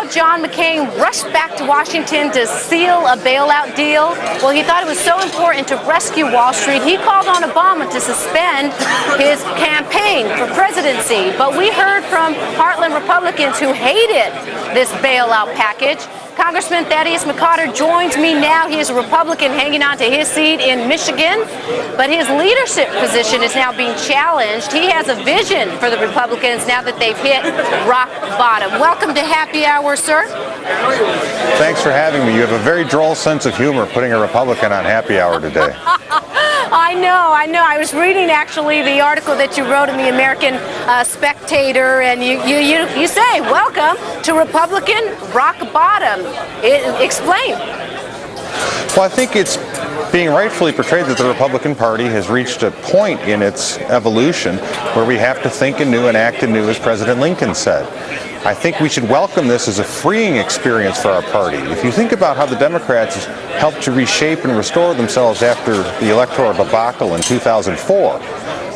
how John McCain rushed back to Washington to seal a bailout deal? Well, he thought it was so important to rescue Wall Street, he called on Obama to suspend his campaign for presidency. But we heard from Heartland Republicans who hated this bailout package. Congressman Thaddeus McCotter joins me now. He is a Republican hanging on to his seat in Michigan, but his leadership position is now being challenged. He has a vision for the Republicans now that they've hit rock bottom. Welcome to Happy Hour, sir. Thanks for having me. You have a very droll sense of humor putting a Republican on Happy Hour today. I know. I was reading actually the article that you wrote in the American Spectator, and you say, welcome to Republican rock bottom. Explain. Well, I think it's being rightfully portrayed that the Republican Party has reached a point in its evolution where we have to think anew and act anew, as President Lincoln said. I think we should welcome this as a freeing experience for our party. If you think about how the Democrats helped to reshape and restore themselves after the electoral debacle in 2004,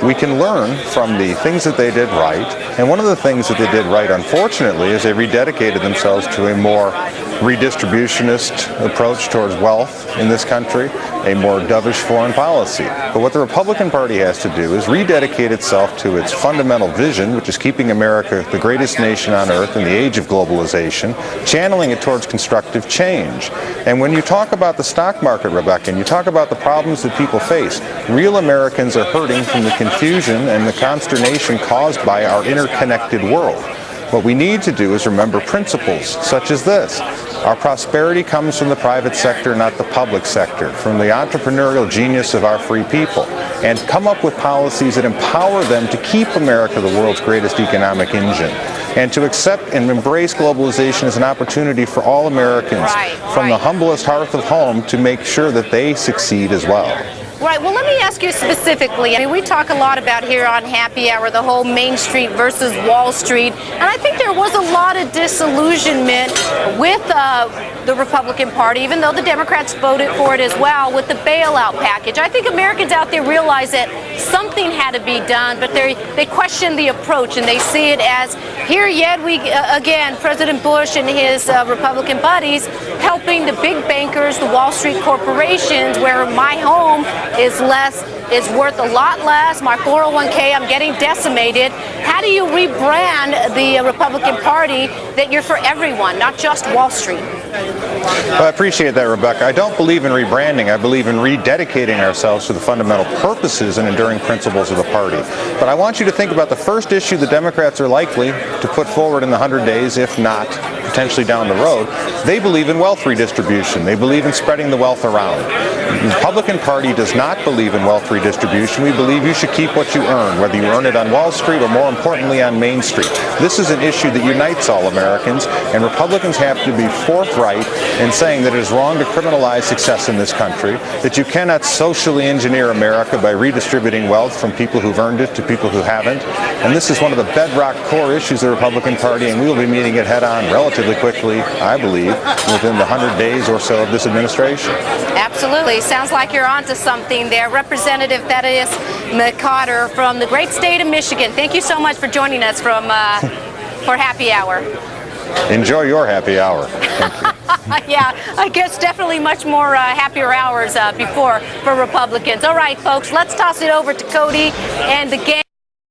we can learn from the things that they did right. And one of the things that they did right, unfortunately, is they rededicated themselves to a more redistributionist approach towards wealth in this country, a more dovish foreign policy. But what the Republican Party has to do is rededicate itself to its fundamental vision, which is keeping America the greatest nation on earth in the age of globalization, channeling it towards constructive change. And when you talk about the stock market, Rebecca, and you talk about the problems that people face, real Americans are hurting from the confusion and the consternation caused by our interconnected world. What we need to do is remember principles such as this. Our prosperity comes from the private sector, not the public sector, from the entrepreneurial genius of our free people, and come up with policies that empower them to keep America the world's greatest economic engine, and to accept and embrace globalization as an opportunity for all Americans, from the humblest hearth of home, to make sure that they succeed as well. Right. Well, let me ask you specifically. I mean, we talk a lot about here on Happy Hour the whole Main Street versus Wall Street, and I think there was a lot of disillusionment with the Republican Party, even though the Democrats voted for it as well, with the bailout package. I think Americans out there realize that something had to be done, but they question the approach, and they see it as, here yet again, President Bush and his Republican buddies helping the big bankers, the Wall Street corporations, where my home is worth a lot less. My 401k, I'm getting decimated. How do you rebrand the Republican Party that you're for everyone, not just Wall Street? Well, I appreciate that, Rebecca. I don't believe in rebranding. I believe in rededicating ourselves to the fundamental purposes and enduring principles of the party. But I want you to think about the first issue the Democrats are likely to put forward in the 100 days, if not potentially down the road. They believe in wealth redistribution. They believe in spreading the wealth around. The Republican Party does not believe in wealth redistribution. We believe you should keep what you earn, whether you earn it on Wall Street or, more importantly, on Main Street. This is an issue that unites all Americans, and Republicans have to be forthright in saying that it is wrong to criminalize success in this country, that you cannot socially engineer America by redistributing wealth from people who've earned it to people who haven't. And this is one of the bedrock core issues of the Republican Party, and we will be meeting it head on relatively quickly, I believe, within the 100 days or so of this administration. Absolutely. Sounds like you're onto something there. Representative Thaddeus McCotter from the great state of Michigan, thank you so much for joining us for Happy Hour. Enjoy your happy hour. Yeah, I guess definitely much more happier hours before for Republicans. All right, folks, let's toss it over to Cody and the gang.